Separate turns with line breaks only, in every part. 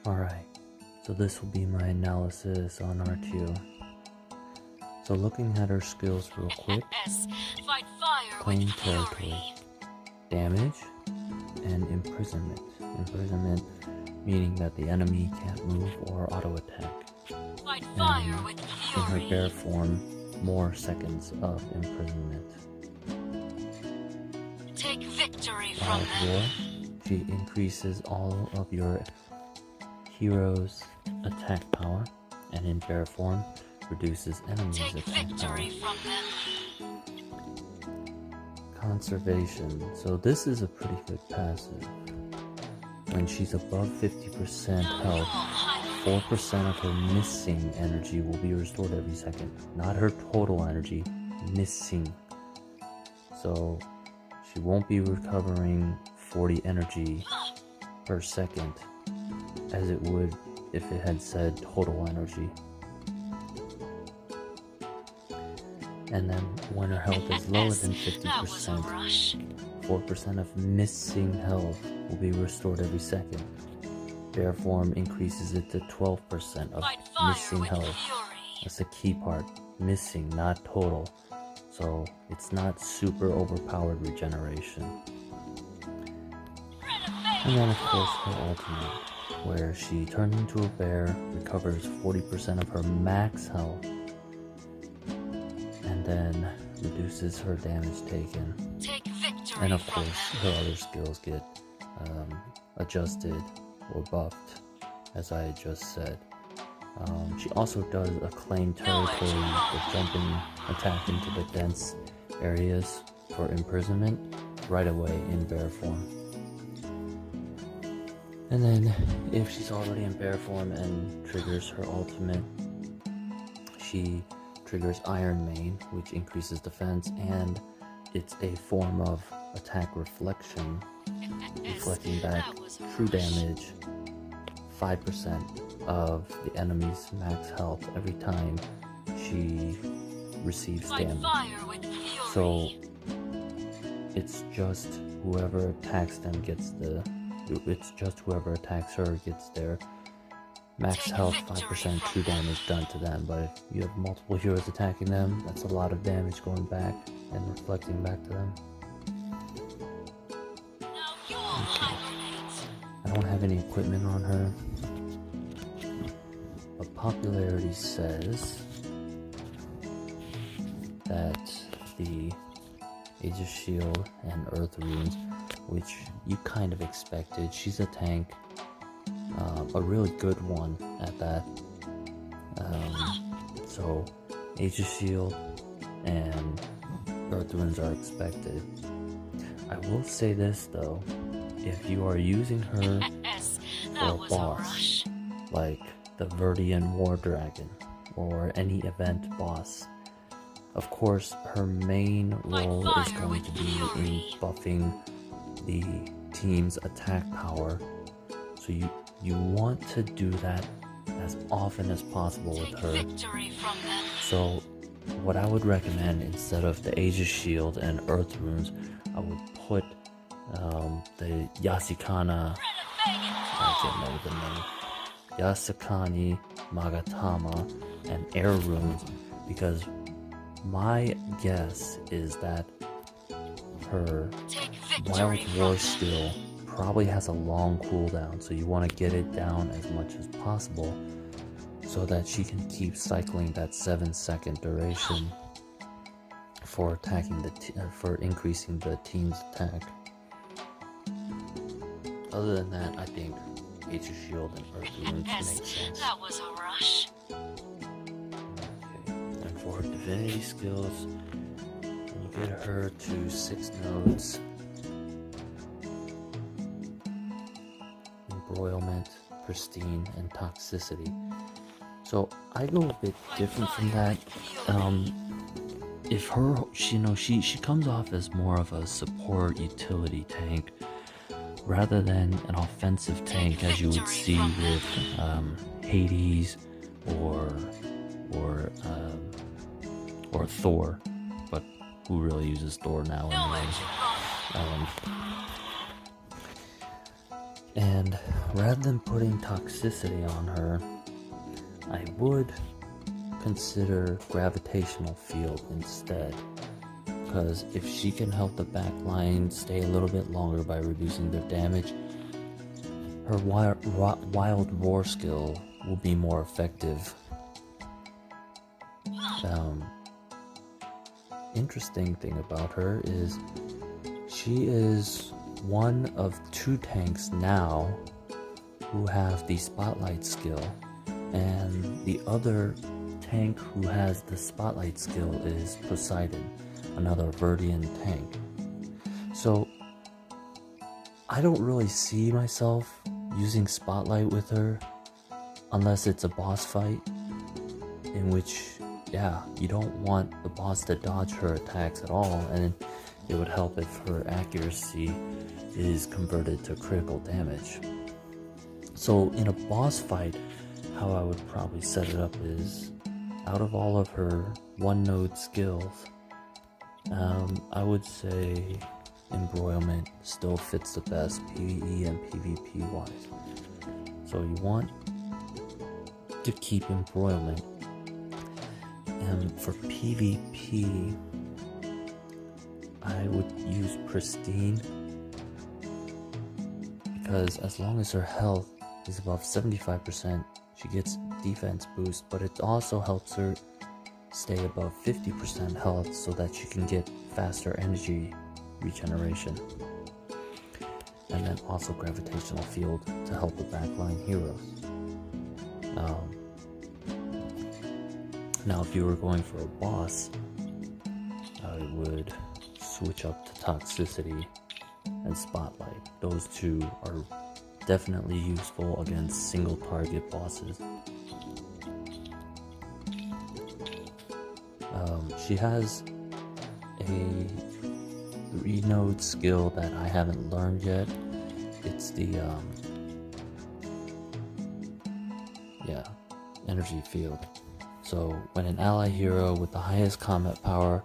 Alright, so this will be my analysis on Artio. So looking at her skills real quick, claim territory, damage, and imprisonment. Imprisonment meaning that the enemy can't move or auto-attack. And in her bear form, more seconds of imprisonment.
Take victory from
War, she increases all of your hero's attack power, and in bear form, reduces enemies' attack power. Conservation. So this is a pretty good passive. When she's above 50% health, 4% of her missing energy will be restored every second. Not her total energy, missing. So she won't be recovering 40 energy per second as it would if it had said total energy. And then when her health is lower than 50%, 4% of missing health will be restored every second. Bear form increases it to 12% of missing health. That's the key part. Missing, not total. So it's not super overpowered regeneration. And then of course her ultimate, where she turns into a bear, recovers 40% of her max health, and then reduces her damage taken. And of course her other skills get adjusted or buffed, as I just said. She also does a claim territory with jumping attack into the dense areas for imprisonment right away in bear form. And then if she's already in bear form and triggers her ultimate, she triggers Iron Mane, which increases defense, and it's a form of attack reflection, reflecting back true damage 5% of the enemy's max health every time she receives damage. So it's just whoever attacks them gets whoever attacks her gets their max health 5% true damage done to them. But if you have multiple heroes attacking them, that's a lot of damage going back and reflecting back to them. Okay. I don't have any equipment on her, but popularity says that the Age of Shield and Earth Runes, which you kind of expected. She's a tank, a really good one at that. So Age of Shield and Earth Runes are expected. I will say this though, if you are using her for a boss, like the Verdian War Dragon or any event boss, of course her main role is going to be in buffing the team's attack power. So you want to do that as often as possible with her. So what I would recommend, instead of the Age of Shield and Earth Runes, I would put the Yasukani, I can't remember the name, Yasukani, Magatama, and Air Runes, because my guess is that her Wild War skill probably has a long cooldown, so you want to get it down as much as possible so that she can keep cycling that 7-second duration for attacking for increasing the team's attack. Other than that, I think Age of Shield and Earth Runes make sense.
That was a rush.
Okay, and for her divinity skills, you get her to 6 nodes. Embroilment, Pristine, and Toxicity. So I go a bit different from that. If her, she comes off as more of a support utility tank rather than an offensive tank, as you would see with Hades or Thor, but who really uses Thor now anyways? And rather than putting toxicity on her, I would consider gravitational field instead. Because if she can help the back line stay a little bit longer by reducing their damage, her wild roar skill will be more effective. Interesting thing about her is she is one of 2 tanks now who have the spotlight skill, and the other tank who has the spotlight skill is Poseidon, another Verdian tank. So I don't really see myself using spotlight with her unless it's a boss fight, in which you don't want the boss to dodge her attacks at all, and it would help if her accuracy is converted to critical damage. So in a boss fight, how I would probably set it up is, out of all of her 1-node skills, I would say embroilment still fits the best PvE and PvP wise. So you want to keep embroilment. And for PvP, I would use pristine, because as long as her health is above 75%, she gets defense boost, but it also helps her stay above 50% health so that she can get faster energy regeneration. And then also gravitational field to help the backline heroes. Now if you were going for a boss, I would switch up to toxicity and spotlight. Those 2 are definitely useful against single target bosses. She has a 3-node skill that I haven't learned yet. It's the energy field. So when an ally hero with the highest combat power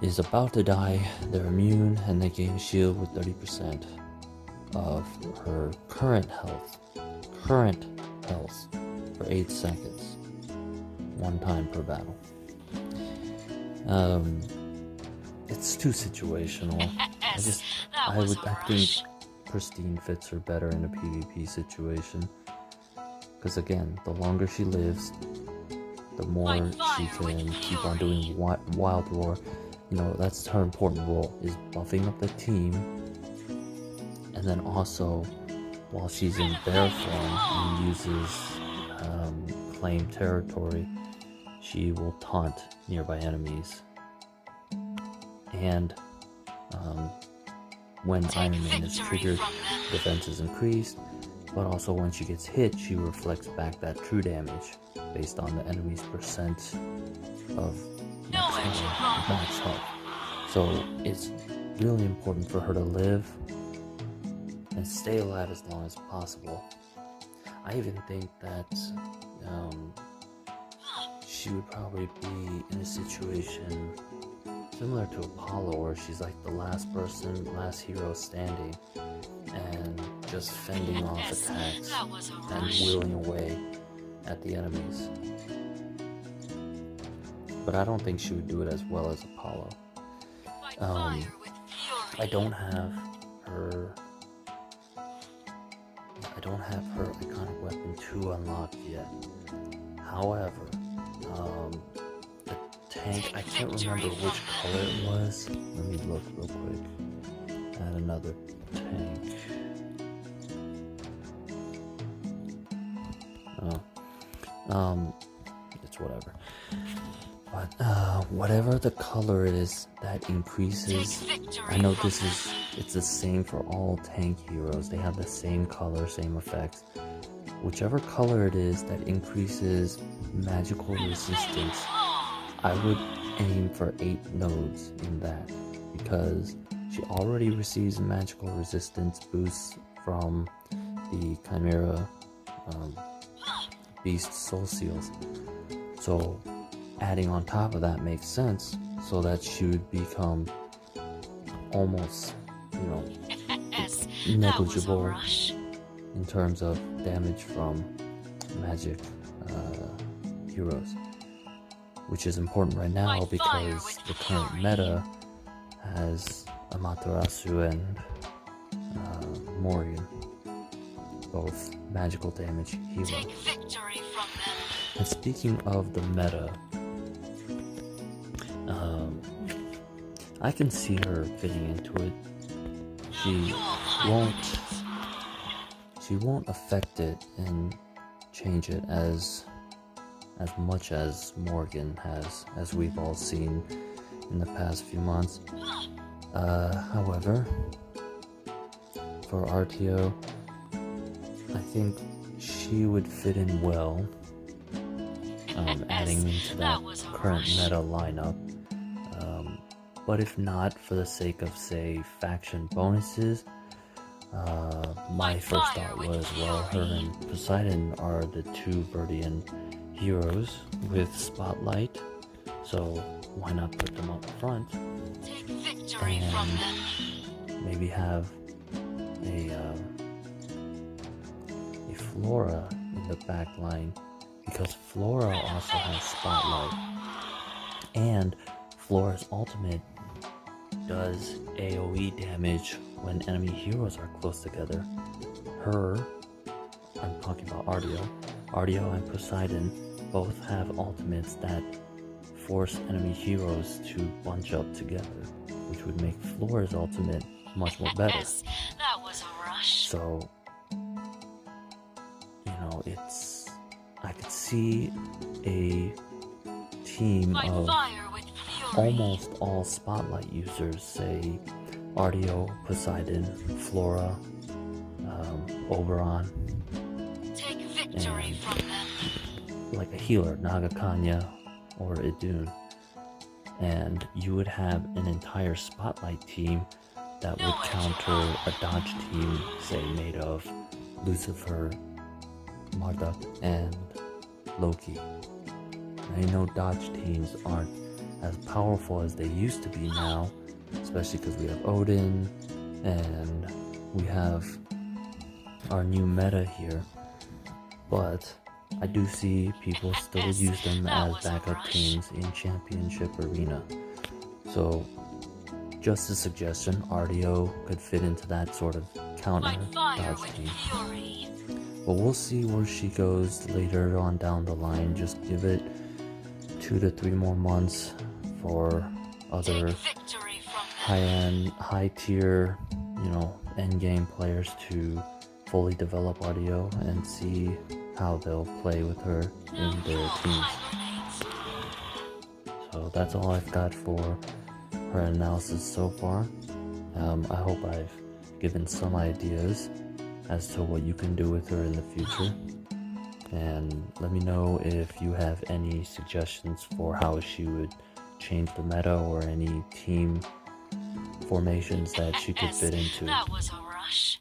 is about to die, they're immune and they gain a shield with 30% of her current health for 8 seconds, 1 time per battle. It's too situational. I think pristine fits her better in a PvP situation, because again, the longer she lives, the more she can keep on doing wild roar. You know, that's her important role, is buffing up the team, and then also while she's in bear form and uses claim territory, she will taunt nearby enemies. And when Iron Man is triggered, defense is increased, but also when she gets hit, she reflects back that true damage based on the enemy's percent of max health. So it's really important for her to live and stay alive as long as possible. I even think that she would probably be in a situation similar to Apollo, where she's like the last hero standing, and just fending off attacks and wheeling away at the enemies. But I don't think she would do it as well as Apollo. I don't have her iconic weapon 2 unlocked yet. However, the tank, I can't remember which color it was. Let me look real quick at another tank. It's whatever. But whatever the color is that increases, I know it's the same for all tank heroes. They have the same color, same effects. Whichever color it is that increases magical resistance, I would aim for 8 nodes in that, because she already receives magical resistance boosts from the Chimera Beast Soul Seals. So adding on top of that makes sense, so that she would become almost, negligible in terms of damage from magic heroes, which is important right now because the current meta has Amaterasu and Morgan, both magical damage heroes.
Take victory from them.
And speaking of the meta, I can see her fitting into it. She won't affect it and change it as much as Morgan has, as we've all seen in the past few months. However, for Artio, I think she would fit in well, adding into that current meta lineup. But if not, for the sake of, say, faction bonuses, my first thought was, well, her and Poseidon are the two Verdian heroes with Spotlight, so why not put them up front and maybe have a Flora in the back line, because Flora also has Spotlight, and Flora's ultimate does AoE damage when enemy heroes are close together. I'm talking about Artio and Poseidon both have ultimates that force enemy heroes to bunch up together, which would make Flora's ultimate much more better.
That was a rush.
So, I could see a team of almost all Spotlight users, say Artio, Poseidon, Flora, Oberon,
Take victory from them.
like a healer, Nagakanya or Idun, and you would have an entire Spotlight team that would counter a dodge team, say made of Lucifer, Marduk, and Loki. I know dodge teams aren't as powerful as they used to be now, especially because we have Odin and we have our new meta here, but I do see people still use them as backup teams in Championship Arena. So just a suggestion, Artio could fit into that sort of counter dodge team. But we'll see where she goes later on down the line. Just give it 2 to 3 more months for other high-end, high-tier, endgame players to fully develop Artio and see how they'll play with her in their teams. So that's all I've got for her analysis so far. I hope I've given some ideas as to what you can do with her in the future. And let me know if you have any suggestions for how she would change the meta or any team formations that she could fit into.
That was a rush.